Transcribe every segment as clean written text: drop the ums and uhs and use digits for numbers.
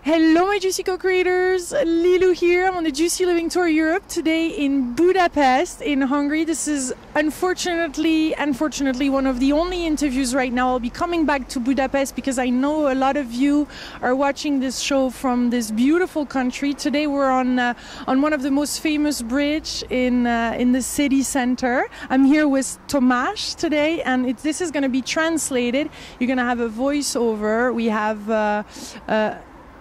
Hello my Juicy co-creators, Lilou here. I'm on the Juicy Living Tour Europe today in Budapest in Hungary. This is unfortunately one of the only interviews right now. I'll be coming back to Budapest because I know a lot of you are watching this show from this beautiful country. Today we're on one of the most famous bridge in the city center. I'm here with Tamás today, and this is going to be translated. You're going to have a voiceover. We have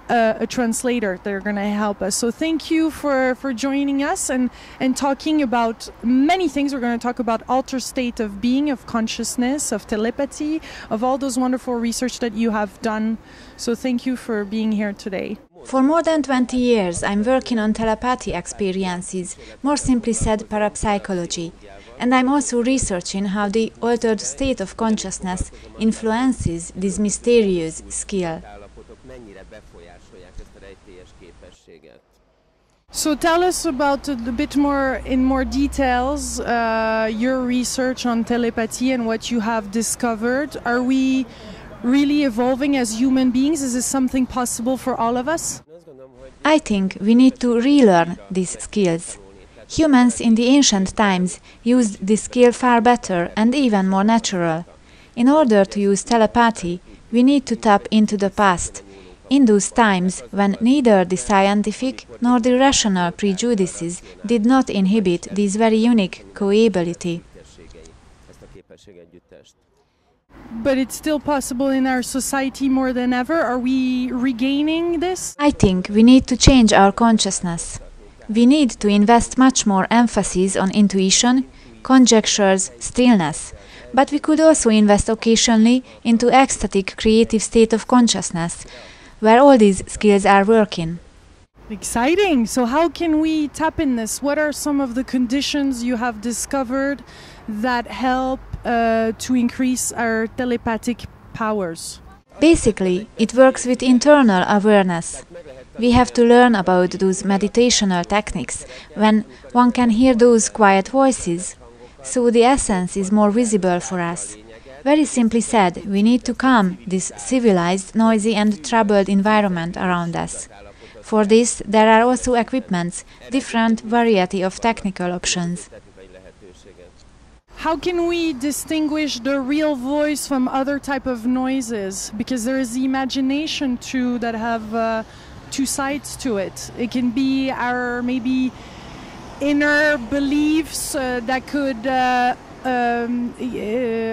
a translator that are going to help us. So thank you for joining us and talking about many things. We're going to talk about altered state of being, of consciousness, of telepathy, of all those wonderful research that you have done. So thank you for being here today. For more than 20 years I'm working on telepathy experiences, more simply said parapsychology. And I'm also researching how the altered state of consciousness influences this mysterious skill. So tell us about a bit more in more details your research on telepathy and what you have discovered. Are we really evolving as human beings? Is this something possible for all of us? I think we need to relearn these skills. Humans in the ancient times used this skill far better and even more natural. In order to use telepathy, we need to tap into the past, in those times when neither the scientific nor the rational prejudices did not inhibit this very unique co-ability. But it's still possible in our society more than ever. Are we regaining this? I think we need to change our consciousness. We need to invest much more emphasis on intuition, conjectures, stillness. But we could also invest occasionally into ecstatic creative state of consciousness, where all these skills are working. Exciting! So how can we tap in this? What are some of the conditions you have discovered that help to increase our telepathic powers? Basically, it works with internal awareness. We have to learn about those meditational techniques, when one can hear those quiet voices, so the essence is more visible for us. Very simply said, we need to calm this civilized, noisy and troubled environment around us. For this, there are also equipments, different variety of technical options. How can we distinguish the real voice from other type of noises? Because there is the imagination too that have two sides to it. It can be our maybe inner beliefs that could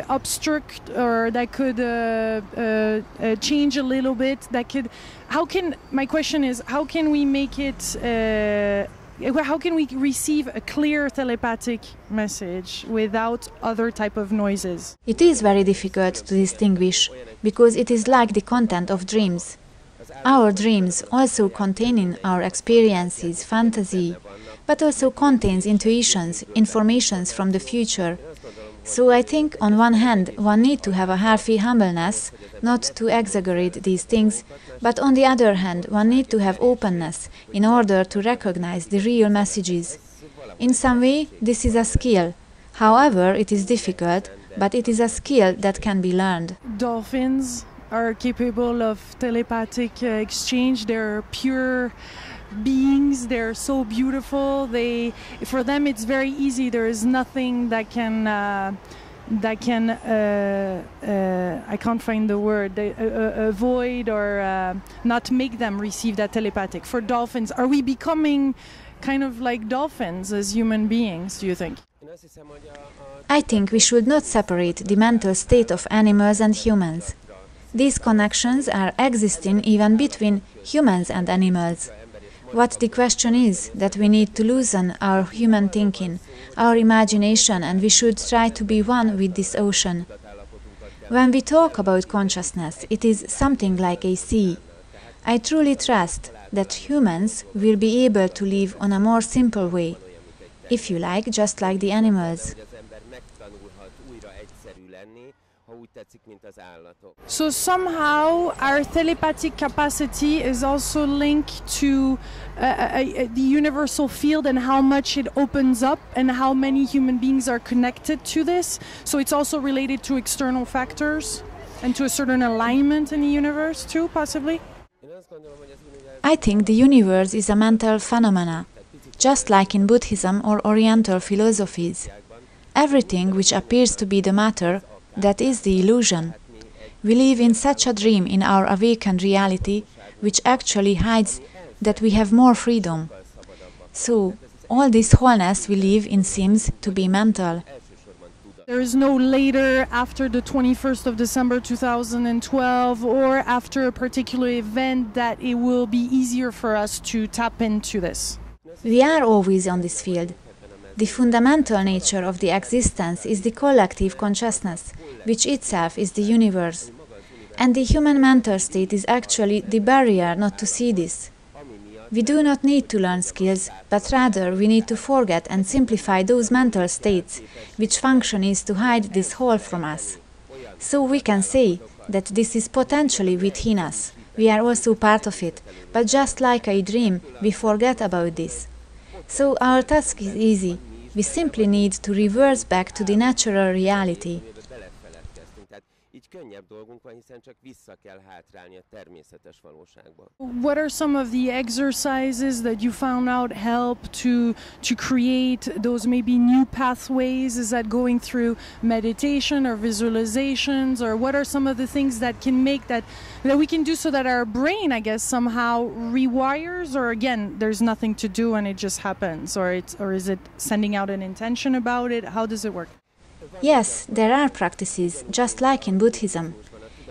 obstruct, or that could change a little bit. That could. My question is, how can we make it? How can we receive a clear telepathic message without other type of noises? It is very difficult to distinguish, because it is like the content of dreams. Our dreams also containing our experiences, fantasy, but also contains intuitions, informations from the future. So I think on one hand one need to have a healthy humbleness, not to exaggerate these things, but on the other hand one need to have openness in order to recognize the real messages. In some way this is a skill. However, it is difficult, but it is a skill that can be learned. Dolphins are capable of telepathic exchange. They're pure beings. They're so beautiful. For them it's very easy. There is nothing that can I can't find the word, avoid or not make them receive that telepathic. For dolphins, are we becoming kind of like dolphins as human beings, do you think? I think we should not separate the mental state of animals and humans. These connections are existing even between humans and animals. What the question is that we need to loosen our human thinking, our imagination, and we should try to be one with this ocean. When we talk about consciousness, it is something like a sea. I truly trust that humans will be able to live on a more simple way, if you like, just like the animals. So somehow our telepathic capacity is also linked to the universal field and how much it opens up and how many human beings are connected to this. So it's also related to external factors and to a certain alignment in the universe too, possibly? I think the universe is a mental phenomena, just like in Buddhism or Oriental philosophies. Everything which appears to be the matter, that is the illusion. We live in such a dream in our awakened reality, which actually hides that we have more freedom. So, all this wholeness we live in seems to be mental. There is no later after the 21st of December 2012 or after a particular event that it will be easier for us to tap into this. We are always on this field. The fundamental nature of the existence is the collective consciousness, which itself is the universe. And the human mental state is actually the barrier not to see this. We do not need to learn skills, but rather we need to forget and simplify those mental states, which function is to hide this whole from us. So we can say that this is potentially within us. We are also part of it, but just like a dream, we forget about this. So our task is easy. We simply need to reverse back to the natural reality. What are some of the exercises that you found out help to create those maybe new pathways? Is that going through meditation or visualizations, or what are some of the things that can make that we can do so that our brain, I guess, somehow rewires, or again, there's nothing to do and it just happens, or is it sending out an intention about it? How does it work? Yes, there are practices, just like in Buddhism.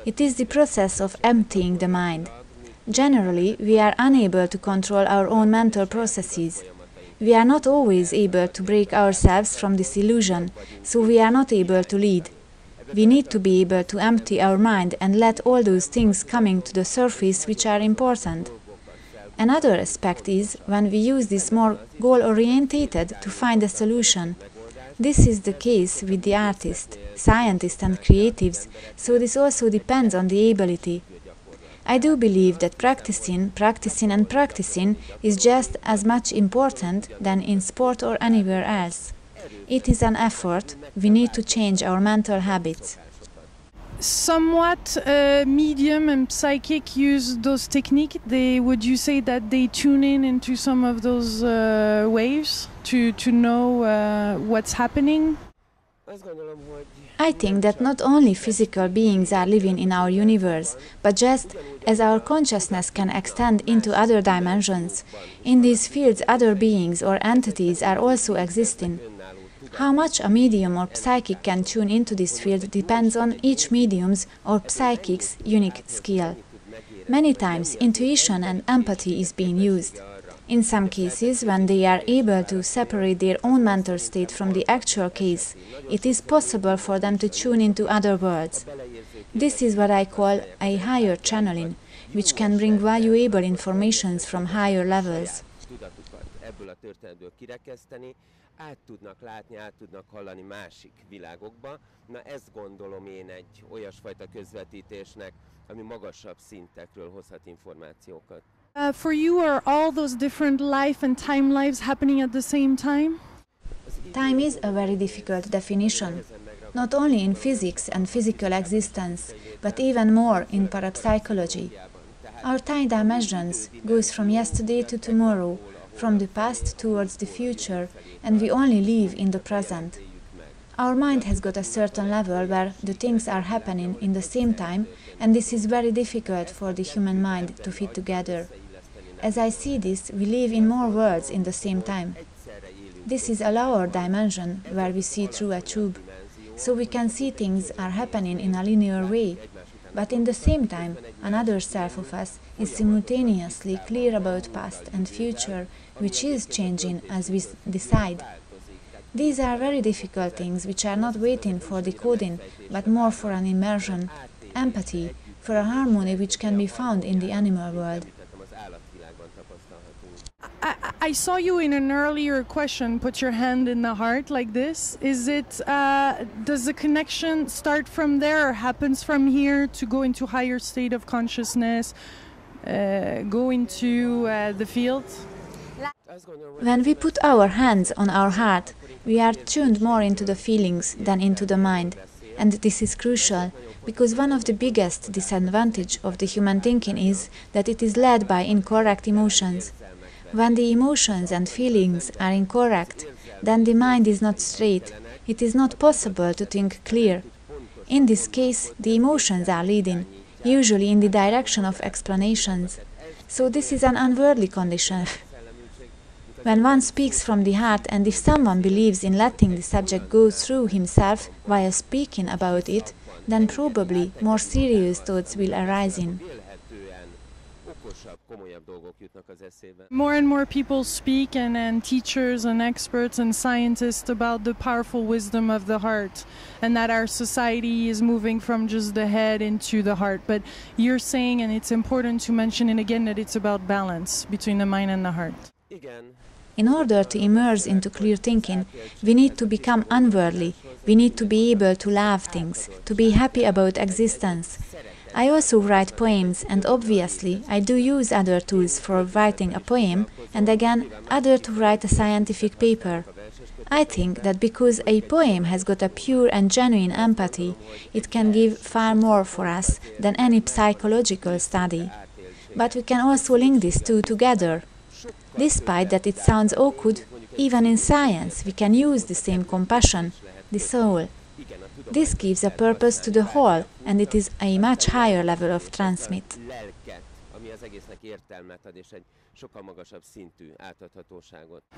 It is the process of emptying the mind. Generally, we are unable to control our own mental processes. We are not always able to break ourselves from this illusion, so we are not able to lead. We need to be able to empty our mind and let all those things coming to the surface which are important. Another aspect is when we use this more goal-orientated to find a solution. This is the case with the artists, scientists and creatives, so this also depends on the ability. I do believe that practicing is just as much important than in sport or anywhere else. It is an effort. We need to change our mental habits. Somewhat medium and psychic use those techniques. Would you say that they tune into some of those waves to know what's happening? I think that not only physical beings are living in our universe, but just as our consciousness can extend into other dimensions, in these fields other beings or entities are also existing. How much a medium or psychic can tune into this field depends on each medium's or psychic's unique skill. Many times, intuition and empathy is being used. In some cases, when they are able to separate their own mental state from the actual case, it is possible for them to tune into other worlds. This is what I call a higher channeling, which can bring valuable information from higher levels. Át tudnak látni, át tudnak hallani másik világokba. Na ezt gondolom én egy olyasfajta közvetítésnek, ami magasabb szintekről hozhat információkat. For you, are all those different life and time lives happening at the same time? Time is a very difficult definition, not only in physics and physical existence, but even more in parapsychology. Our time dimensions goes from yesterday to tomorrow, from the past towards the future, and we only live in the present. Our mind has got a certain level where the things are happening in the same time, and this is very difficult for the human mind to fit together. As I see this, we live in more worlds in the same time. This is a lower dimension where we see through a tube, so we can see things are happening in a linear way. But in the same time, another self of us is simultaneously clear about past and future, which is changing as we decide. These are very difficult things which are not waiting for decoding, but more for an immersion, empathy, for a harmony which can be found in the animal world. I saw you in an earlier question put your hand in the heart like this. Is it, does the connection start from there or happens from here to go into higher state of consciousness, go into the field? When we put our hands on our heart, we are tuned more into the feelings than into the mind. And this is crucial, because one of the biggest disadvantages of the human thinking is that it is led by incorrect emotions. When the emotions and feelings are incorrect, then the mind is not straight. It is not possible to think clear. In this case, the emotions are leading, usually in the direction of explanations. So this is an unworldly condition. When one speaks from the heart, and if someone believes in letting the subject go through himself while speaking about it, then probably more serious thoughts will arise in. More and more people speak, and teachers and experts and scientists, about the powerful wisdom of the heart, and that our society is moving from just the head into the heart. But you're saying, and it's important to mention it again, that it's about balance between the mind and the heart. In order to immerse into clear thinking, we need to become unworldly. We need to be able to love things, to be happy about existence. I also write poems, and obviously I do use other tools for writing a poem, and again other to write a scientific paper. I think that because a poem has got a pure and genuine empathy, it can give far more for us than any psychological study. But we can also link these two together. Despite that it sounds awkward, even in science we can use the same compassion, the soul. This gives a purpose to the whole, and it is a much higher level of transmit.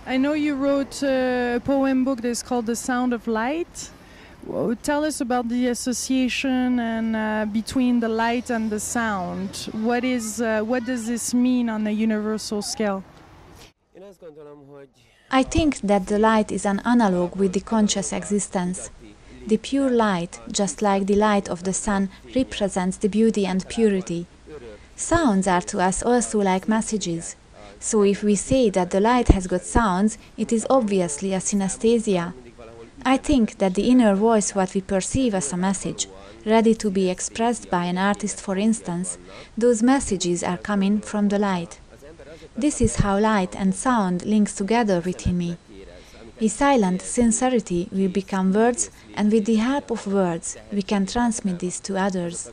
I know you wrote a poem book that's called The Sound of Light. Tell us about the association and between the light and the sound. What does this mean on a universal scale? I think that the light is an analog with the conscious existence. The pure light, just like the light of the sun, represents the beauty and purity. Sounds are to us also like messages. So if we say that the light has got sounds, it is obviously a synesthesia. I think that the inner voice, what we perceive as a message, ready to be expressed by an artist for instance, those messages are coming from the light. This is how light and sound links together within me. A silent sincerity will become words, and with the help of words we can transmit this to others.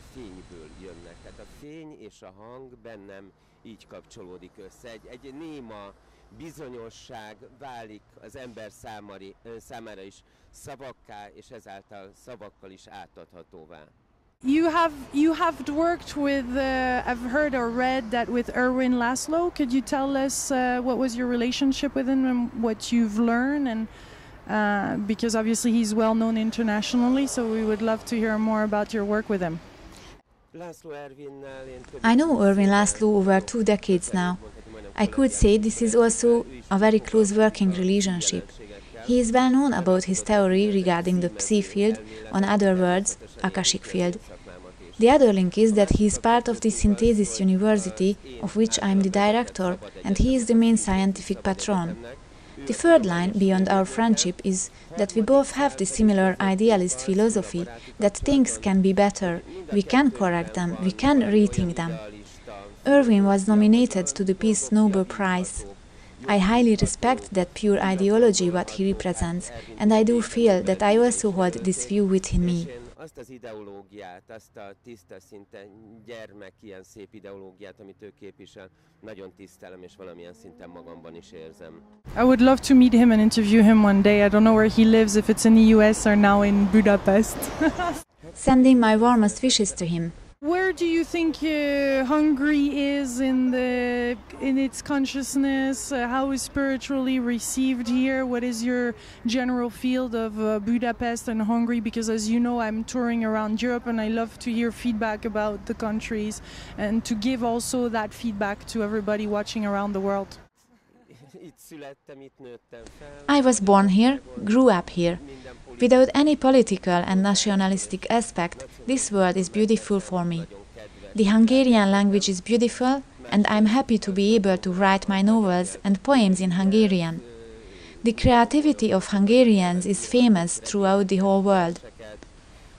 You have worked with, I've heard or read that with Ervin László. Could you tell us what was your relationship with him and what you've learned? And because obviously he's well known internationally, so we would love to hear more about your work with him. I know Ervin László over 2 decades now. I could say this is also a very close working relationship. He is well known about his theory regarding the psi field, in other words, akashic field. The other link is that he is part of the Szintézis University, of which I am the director, and he is the main scientific patron. The third line beyond our friendship is that we both have the similar idealist philosophy that things can be better, we can correct them, we can rethink them. Ervin was nominated to the Peace Nobel Prize. I highly respect that pure ideology what he represents, and I do feel that I also hold this view within me. Azt az ideológiát, azt a tiszta, szinte gyermek, ilyen szép ideológiát, amit ő képvisel, nagyon tisztelem, és valamilyen szinten magamban is érzem. I would love to meet him and interview him one day. I don't know where he lives, if it's in the US or now in Budapest. Sending my warmest wishes to him. Where do you think Hungary is in its consciousness? How is spiritually received here? What is your general field of Budapest and Hungary? Because as you know, I'm touring around Europe and I love to hear feedback about the countries and to give also that feedback to everybody watching around the world. I was born here, grew up here. Without any political and nationalistic aspect, this world is beautiful for me. The Hungarian language is beautiful, and I'm happy to be able to write my novels and poems in Hungarian. The creativity of Hungarians is famous throughout the whole world.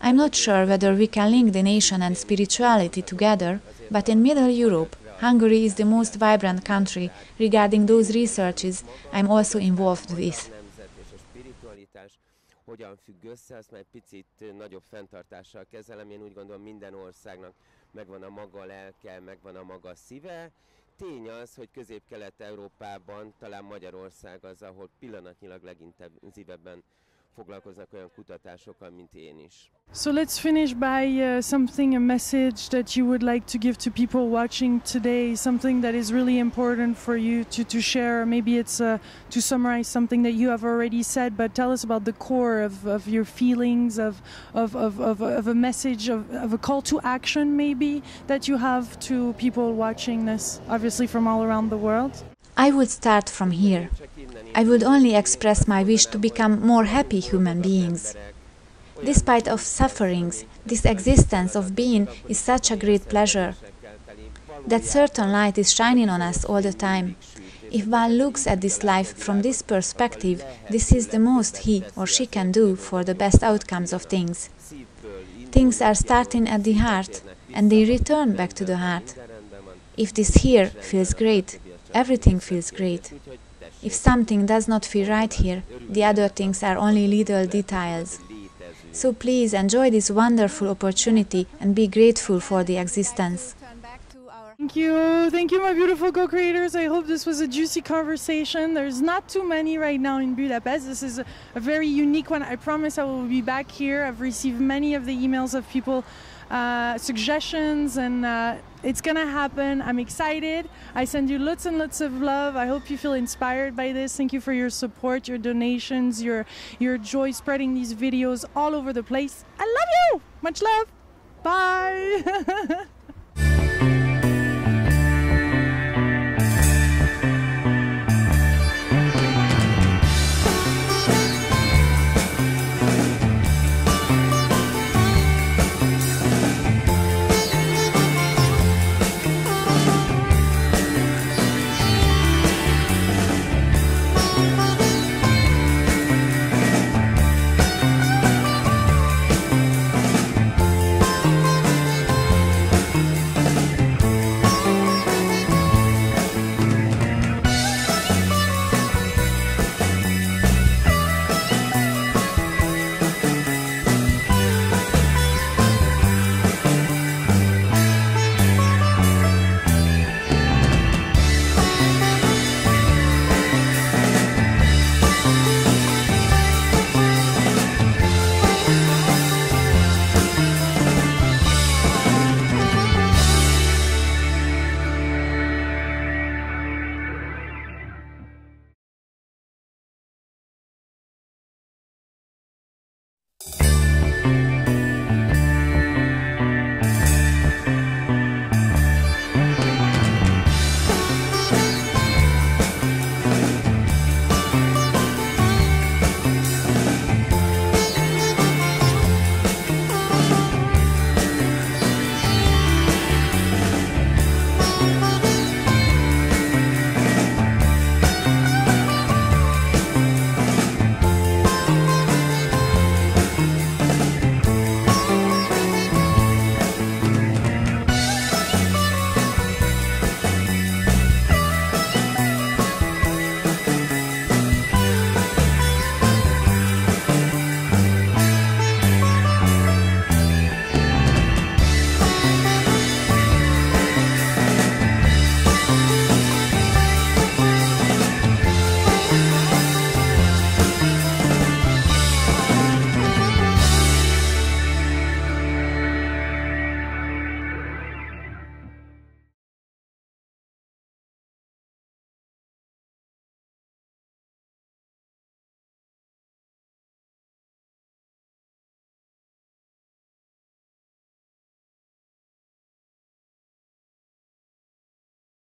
I'm not sure whether we can link the nation and spirituality together, but in Middle Europe, Hungary is the most vibrant country. Regarding those researches, I'm also involved with. hogyan függ össze, azt már egy picit nagyobb fenntartással kezelem. Én úgy gondolom, minden országnak megvan a maga lelke, megvan a maga szíve. Tény az, hogy Közép-Kelet-Európában talán Magyarország az, ahol pillanatnyilag legintenzívebben foglalkoznak olyan kutatásokkal, mint én is. So let's finish by a message that you would like to give to people watching today, something that is really important for you to share. Maybe it's to summarize something that you have already said, but tell us about the core of your feelings, of a message, of a call to action maybe that you have to people watching this, obviously from all around the world. I would start from here. I would only express my wish to become more happy human beings. Despite of sufferings, this existence of being is such a great pleasure. That certain light is shining on us all the time. If one looks at this life from this perspective, this is the most he or she can do for the best outcomes of things. Things are starting at the heart, and they return back to the heart. If this here feels great, everything feels great. If something does not feel right here, the other things are only little details. So please enjoy this wonderful opportunity and be grateful for the existence. Thank you my beautiful co-creators. I hope this was a juicy conversation. There's not too many right now in Budapest. This is a very unique one. I promise I will be back here. I've received many of the emails of people, suggestions, and it's gonna happen. I'm excited. I send you lots and lots of love. I hope you feel inspired by this. Thank you for your support, your donations, your joy spreading these videos all over the place. I love you! Much love! Bye!